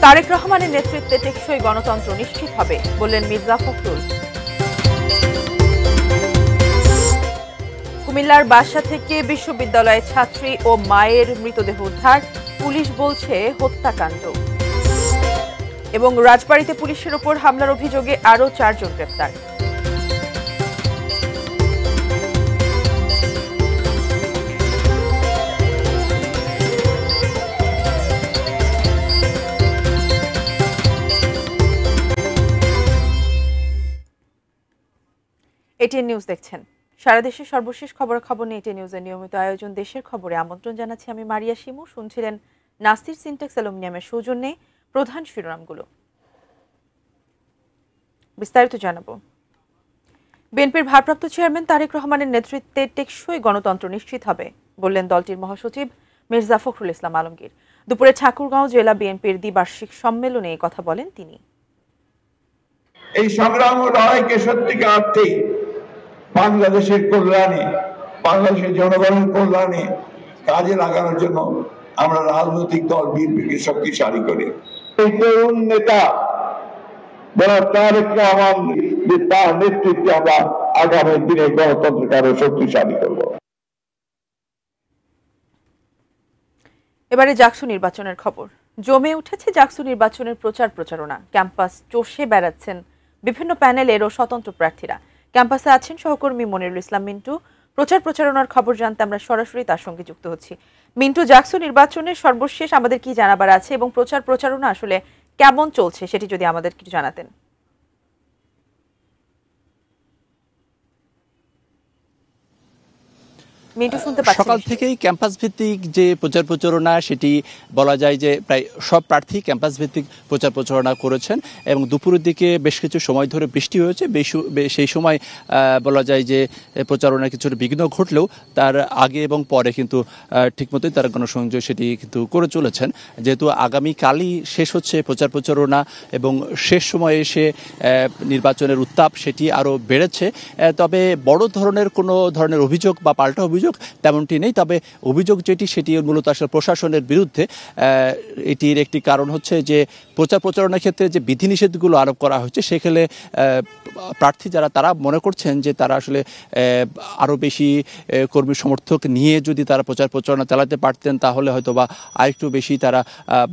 তারেক রহমানের নেতৃত্বে টেকসই গণতন্ত্র নিশ্চিত হবে বললেন মির্জা ফখরুল। কুমিল্লার বাসা থেকে বিশ্ববিদ্যালয়ের ছাত্রী ও মায়ের মৃতদেহ উদ্ধার, পুলিশ বলছে হত্যাকাণ্ড। এবং রাজবাড়ীতে পুলিশের ওপর হামলার অভিযোগে আরও 4 জন গ্রেপ্তার। এটিএন নিউজ দেখছেন। সারা দেশের সর্বশেষ খবরাখবর নিয়ে এটিএন নিউজের নিয়মিত আয়োজন দেশের খবরে আমন্ত্রণ জানাচ্ছি আমি মারিয়া শিমু। শুনছিলেন নাসির সিনটেক্স অ্যালুমিনিয়ামের সৌজন্যে প্রধান শিরোনামগুলো। বিস্তারিত জানাবো। বিএনপির ভারপ্রাপ্ত চেয়ারম্যান তারেক রহমানের নেতৃত্বে টেকসই গণতন্ত্র নিশ্চিত হবে বললেন দলটির মহাসচিব মির্জা ফখরুল ইসলাম আলমগীর। দুপুরে ঠাকুরগাঁও জেলা বিএনপির দ্বিবার্ষিক সম্মেলনে কথা বলেন তিনি। এই সংগ্রাম ও লড়াইকে সত্যিকার অর্থে বাংলাদেশের কল্যাণে, বাংলাদেশের জনগণের কল্যাণে কাজে লাগানোর জন্য আমরা রাজনৈতিক দল বিএনপিকে শক্তিশালী করি। এই তরুণ নেতা তারেক রহমান, তার নেতৃত্বে আমরা আগামী দিনে গণতন্ত্রকে আরো শক্তিশালী করব। এবারে জাকসু নির্বাচনের খবর। জমে উঠেছে জাকসু নির্বাচনের প্রচার প্রচারণা। ক্যাম্পাস চষে বেড়াচ্ছেন বিভিন্ন প্যানেলের ও স্বতন্ত্র প্রার্থীরা। ক্যাম্পাসে আছেন সহকর্মী মনিরুল ইসলাম মিন্টু। প্রচার প্রচারণার খবর জানতে আমরা সরাসরি তার সঙ্গে যুক্ত হচ্ছি। মিন্টু, জাকসু নির্বাচনের সর্বশেষ আমাদের কি জানাবার আছে এবং প্রচার প্রচারণা আসলে কেমন চলছে সেটি যদি আমাদের কিছু জানাতেন। সকাল থেকেই ক্যাম্পাস ভিত্তিক যে প্রচার প্রচারণা সেটি বলা যায় যে প্রায় সব প্রার্থী ক্যাম্পাস ভিত্তিক প্রচার প্রচারণা করেছেন এবং দুপুরের দিকে বেশ কিছু সময় ধরে বৃষ্টি হয়েছে। সেই সময় বলা যায় যে প্রচারণার কিছুটা বিঘ্ন ঘটলেও তার আগে এবং পরে কিন্তু ঠিকমতোই তারা গণসংযোগ সেটি কিন্তু করে চলেছেন। যেহেতু আগামীকালই শেষ হচ্ছে প্রচার প্রচারণা এবং শেষ সময়ে এসে নির্বাচনের উত্তাপ সেটি আরও বেড়েছে। তবে বড় ধরনের কোনো ধরনের অভিযোগ বা পাল্টা অভিযোগ তেমনটি নেই। তবে অভিযোগ যেটি সেটি মূলত আসলে প্রশাসনের বিরুদ্ধে। এটির একটি কারণ হচ্ছে যে প্রচার প্রচারণার ক্ষেত্রে যে বিধিনিষেধগুলো আরোপ করা হচ্ছে সেখানে প্রার্থী যারা তারা মনে করছেন যে তারা আসলে আরও বেশি কর্মী সমর্থক নিয়ে যদি তারা প্রচার প্রচারণা চালাতে পারতেন তাহলে হয়তো বা আরেকটু বেশি তারা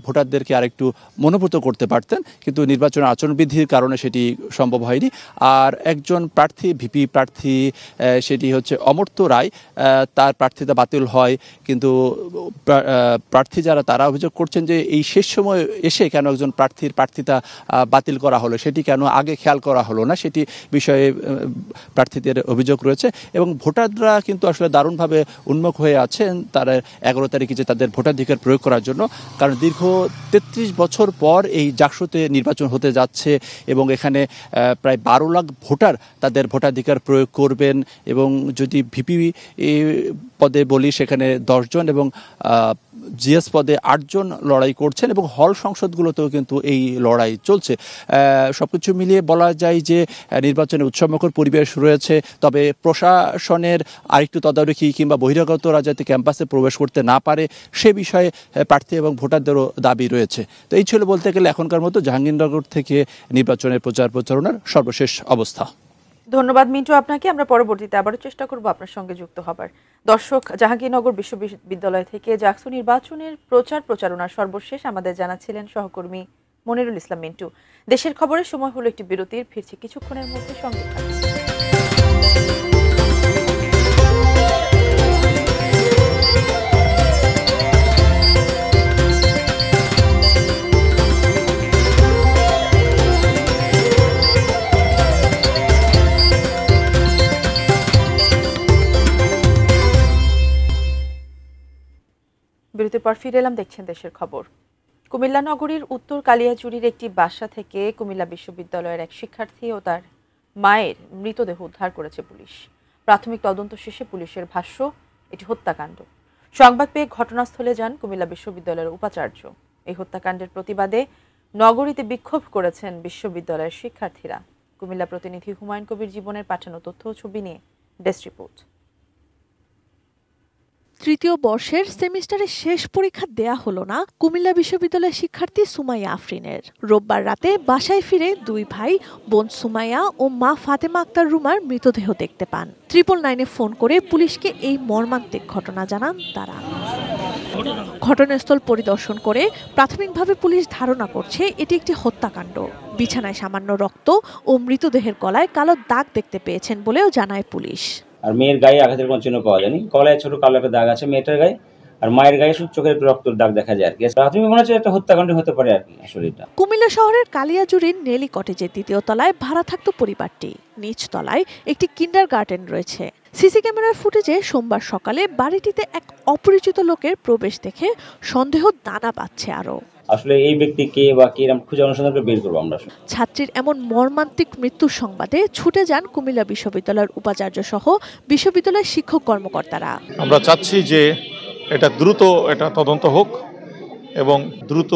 ভোটারদেরকে আরেকটু মনোভূত করতে পারতেন, কিন্তু নির্বাচনের আচরণবিধির কারণে সেটি সম্ভব হয়নি। আর একজন প্রার্থী ভিপি প্রার্থী সেটি হচ্ছে অমর্ত্য রায়, তার প্রার্থিতা বাতিল হয়। কিন্তু প্রার্থী যারা তারা অভিযোগ করছেন যে এই শেষ সময় এসে কেন একজন প্রার্থীর প্রার্থিতা বাতিল করা হলো, সেটি কেন আগে খেয়াল করা হলো না, সেটি বিষয়ে প্রার্থীদের অভিযোগ রয়েছে। এবং ভোটাররা কিন্তু আসলে দারুণভাবে উন্মুখ হয়ে আছেন তারা 11 তারিখে যে তাদের ভোটাধিকার প্রয়োগ করার জন্য। কারণ দীর্ঘ 33 বছর পর এই জাকসুতে নির্বাচন হতে যাচ্ছে এবং এখানে প্রায় 12 লাখ ভোটার তাদের ভোটাধিকার প্রয়োগ করবেন। এবং যদি ভিপি পদে বলি সেখানে 10 জন এবং জিএস পদে 8 জন লড়াই করছেন এবং হল সংসদগুলোতেও কিন্তু এই লড়াই চলছে। সবকিছু মিলিয়ে বলা যায় যে নির্বাচনে উৎসবমুখর পরিবেশ রয়েছে। তবে প্রশাসনের আরেকটু তদারকি কিংবা বহিরাগতরা যাতে ক্যাম্পাসে প্রবেশ করতে না পারে সে বিষয়ে প্রার্থী এবং ভোটারদেরও দাবি রয়েছে। তো এই ছিল বলতে গেলে এখনকার মতো জাহাঙ্গীরনগর থেকে নির্বাচনের প্রচার প্রচারণার সর্বশেষ অবস্থা। ধন্যবাদ মিন্টু আপনাকে। আমরা পরবর্তীতে আবারও চেষ্টা করব আপনার সঙ্গে যুক্ত হবার। দর্শক, জাহাঙ্গীরনগর বিশ্ববিদ্যালয় থেকে জাকসু নির্বাচনের প্রচার প্রচারণার সর্বশেষ আমাদের জানাচ্ছিলেন সহকর্মী মনিরুল ইসলাম মিন্টু। দেশের খবরের সময় হলো একটি বিরতির, ফিরছি কিছুক্ষণের মধ্যে, সঙ্গে থাকুন। বিরতির পর ফিরে এলাম, দেখছেন দেশের খবর। কুমিল্লা নগরীর উত্তর কালিয়াচুরির একটি বাসা থেকে কুমিল্লা বিশ্ববিদ্যালয়ের এক শিক্ষার্থী ও তার মায়ের মৃতদেহ উদ্ধার করেছে পুলিশ। প্রাথমিক তদন্ত শেষে পুলিশের ভাষ্য এটি হত্যাকাণ্ড। সংবাদ পেয়ে ঘটনাস্থলে যান কুমিল্লা বিশ্ববিদ্যালয়ের উপাচার্য। এই হত্যাকাণ্ডের প্রতিবাদে নগরীতে বিক্ষোভ করেছেন বিশ্ববিদ্যালয়ের শিক্ষার্থীরা। কুমিল্লা প্রতিনিধি হুমায়ুন কবির জীবনের পাঠানো তথ্য ও ছবি নিয়ে ডেস্ক রিপোর্ট। তৃতীয় বর্ষের সেমিস্টারের শেষ পরীক্ষা দেয়া হলো না কুমিল্লা বিশ্ববিদ্যালয়ের শিক্ষার্থী সুমাইয়া আফরিনের। রোববার রাতে বাসায় ফিরে দুই ভাই বোন সুমাইয়া ও মা ফাতেমা আক্তার রুমার মৃতদেহ দেখতে পান। 999-এ ফোন করে পুলিশকে এই মর্মান্তিক ঘটনা জানান তারা। ঘটনাস্থল পরিদর্শন করে প্রাথমিকভাবে পুলিশ ধারণা করছে এটি একটি হত্যাকাণ্ড। বিছানায় সামান্য রক্ত ও মৃতদেহের গলায় কালো দাগ দেখতে পেয়েছেন বলেও জানায় পুলিশ। আর মেয়ের গায়ে আঘাতের কোনো চিহ্ন পাওয়া যায়নি। গলায় ছোট কালো একটা দাগ আছে মেয়েটার গায়ে, আর মায়ের গায়ে শুধু চোখের একটু রক্তের দাগ দেখা যায় আর কি। প্রাথমিক মনে হচ্ছে একটা হত্যাকাণ্ড হতে পারে আর কি। আসলে এটা কুমিল্লা শহরের কালিয়াজুড়ির নেলি কটেজের দ্বিতীয় তলায় ভাড়া থাকত পরিবারটি। নিচ তলায় একটি কিন্ডারগার্টেন রয়েছে। সিসি ক্যামেরার ফুটেজে সোমবার সকালে বাড়িটিতে এক অপরিচিত লোকের প্রবেশ দেখে সন্দেহ দানা বাঁধছে আরো। আসলে এই ব্যক্তি কে বা কে এরকম খুঁজে অনুসন্ধান করে বের করবো আমরা। ছাত্রীর এমন মর্মান্তিক মৃত্যুর সংবাদে ছুটে যান কুমিল্লা বিশ্ববিদ্যালয়ের উপাচার্য সহ বিশ্ববিদ্যালয়ের শিক্ষক কর্মকর্তারা। আমরা চাচ্ছি যে এটা দ্রুত তদন্ত হোক এবং দ্রুত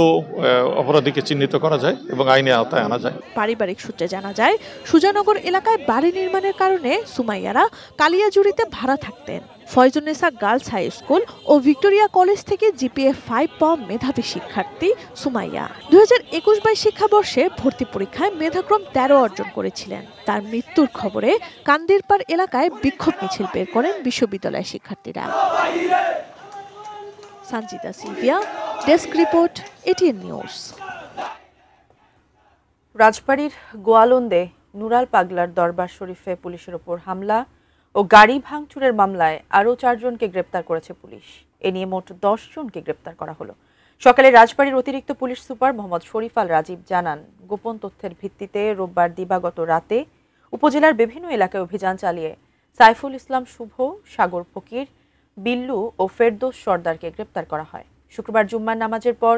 অপরাধীকে চিহ্নিত করা যায় এবং আইনে আওতায় আনা যায়। পারিবারিক সূত্রে জানা যায়, সুজানগর এলাকায় বাড়ি নির্মাণের কারণে সুমাইয়ারা কালিয়াজুড়িতে ভাড়া থাকতেন। ফয়জুন্নেসা গার্লস হাই স্কুল ও ভিক্টোরিয়া কলেজ থেকে জিপিএ 5 পাওয়া মেধাবী শিক্ষার্থী সুমাইয়া 2021-22 শিক্ষাবর্ষে ভর্তি পরীক্ষায় মেধাক্রম 13 অর্জন করেছিলেন। তার মৃত্যুর খবরে কান্দিরপাড় এলাকায় বিক্ষোভ মিছিল বের করেন বিশ্ববিদ্যালয়ের শিক্ষার্থীরা। Sanjita Sylvia, desk report, ATN news. রাজবাড়ীর গোয়ালন্দে নুরাল পাগলার দরবার শরীফে পুলিশের ওপর হামলা ও গাড়ি ভাঙচুরের মামলায় আরও 4 জনকে গ্রেপ্তার করেছে পুলিশ। এ নিয়ে মোট 10 জনকে গ্রেপ্তার করা হলো। সকালে রাজবাড়ীর অতিরিক্ত পুলিশ সুপার মোহাম্মদ শরীফ আল রাজীব জানান, গোপন তথ্যের ভিত্তিতে রোববার দিবাগত রাতে উপজেলার বিভিন্ন এলাকায় অভিযান চালিয়ে সাইফুল ইসলাম শুভ, সাগর ফকির, বিল্লু ও ফেরদৌস সর্দারকে গ্রেপ্তার করা হয়। শুক্রবার জুম্মার নামাজের পর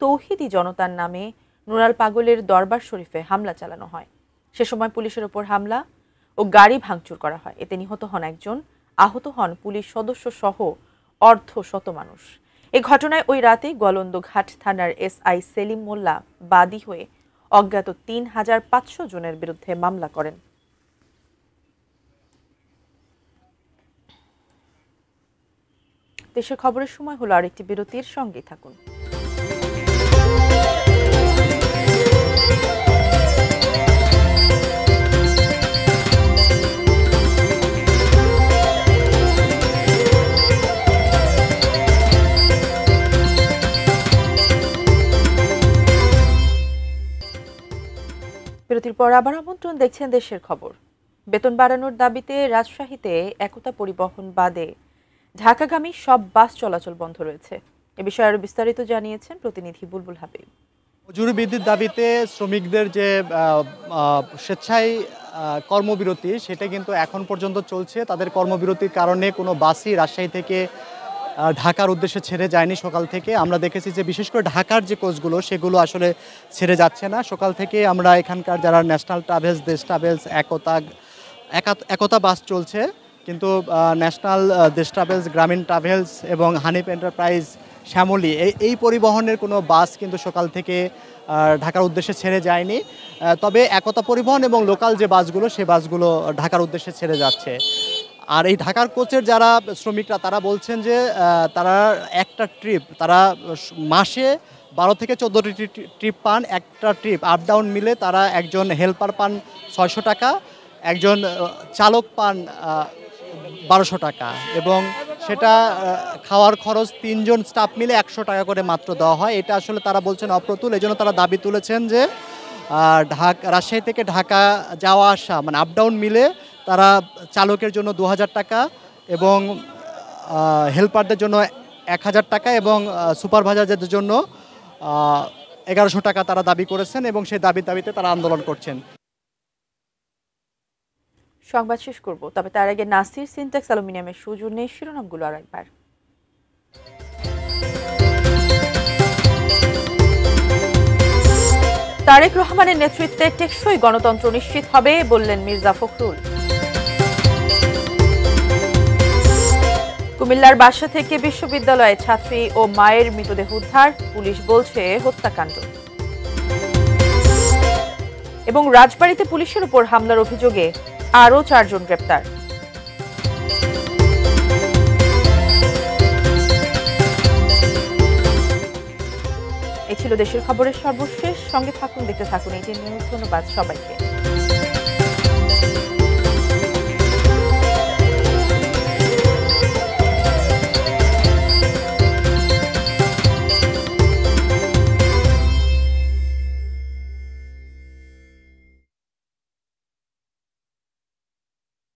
তৌহিদি জনতার নামে নুরাল পাগলের দরবার শরীফে হামলা চালানো হয়। সে সময় পুলিশের ওপর হামলা ও গাড়ি ভাঙচুর করা হয়। এতে নিহত হন একজন, আহত হন পুলিশ সদস্য সহ অর্ধশত মানুষ। এই ঘটনায় ওই রাতে গোয়ালন্দ ঘাট থানার এসআই সেলিম মোল্লা বাদী হয়ে অজ্ঞাত 3500 জনের বিরুদ্ধে মামলা করেন। দেশের খবরের সময় হলো আরেকটি বিরতির, সঙ্গে থাকুন। বিরতির পর আবার আমন্ত্রণ, দেখছেন দেশের খবর। বেতন বাড়ানোর দাবিতে রাজশাহীতে একতা পরিবহন বাদে ঢাকাগামী সব বাস চলাচল বন্ধ রয়েছে। এ বিষয়ে আরো বিস্তারিত জানিয়েছেন প্রতিনিধি বুলবুল হাবিব। মজুরি বৃদ্ধির দাবিতে শ্রমিকদের যে স্বেচ্ছায় কর্মবিরতি, সেটা কিন্তু এখন পর্যন্ত চলছে। তাদের কর্মবিরতির কারণে কোনো বাসই রাজশাহী থেকে ঢাকার উদ্দেশ্যে ছেড়ে যায়নি সকাল থেকে। আমরা দেখেছি যে বিশেষ করে ঢাকার যে কোচগুলো সেগুলো আসলে ছেড়ে যাচ্ছে না। সকাল থেকে আমরা এখানকার যারা ন্যাশনাল ট্রাভেলস, দেশ ট্রাভেলস, একতা বাস চলছে, কিন্তু ন্যাশনাল দেশ ট্রাভেলস, গ্রামীণ ট্রাভেলস এবং হানিফ এন্টারপ্রাইজ, শ্যামলী এই পরিবহনের কোনো বাস কিন্তু সকাল থেকে ঢাকার উদ্দেশ্যে ছেড়ে যায়নি। তবে একতা পরিবহন এবং লোকাল যে বাসগুলো, সে বাসগুলো ঢাকার উদ্দেশ্যে ছেড়ে যাচ্ছে। আর এই ঢাকার কোচের যারা শ্রমিকরা, তারা বলছেন যে তারা একটা ট্রিপ, তারা মাসে 12 থেকে 14টি ট্রিপ পান। একটা ট্রিপ আপ ডাউন মিলে তারা একজন হেল্পার পান 600 টাকা, একজন চালক পান 1200 টাকা, এবং সেটা খাওয়ার খরচ 3 জন স্টাফ মিলে 100 টাকা করে মাত্র দেওয়া হয়। এটা আসলে তারা বলছেন অপ্রতুল। এই জন্য তারা দাবি তুলেছেন যে রাজশাহী থেকে ঢাকা যাওয়া আসা মানে আপ ডাউন মিলে তারা চালকের জন্য 2000 টাকা এবং হেল্পারদের জন্য 1000 টাকা এবং সুপারভাইজারদের জন্য 1100 টাকা তারা দাবি করেছেন, এবং সেই দাবিতে তারা আন্দোলন করছেন। সংবাদ শেষ করব, তবে তার আগে নাসির সিনট্যাক্স অ্যালুমিনিয়ামের সৌজন্যে শিরোনামগুলো আরেকবার। তারেক রহমানের নেতৃত্বে টেকসই গণতন্ত্র নিশ্চিত হবে বললেন মির্জা ফখরুল। কুমিল্লার বাসা থেকে বিশ্ববিদ্যালয়ে ছাত্রী ও মায়ের মৃতদেহ উদ্ধার, পুলিশ বলছে হত্যাকাণ্ড। এবং রাজবাড়ীতে পুলিশের উপর হামলার অভিযোগে আরও 4 জন গ্রেপ্তার। ছিল দেশের খবরের সর্বশেষ। সঙ্গে থাকুন, দেখতে থাকুন এটিএন নিউজ। ধন্যবাদ সবাইকে।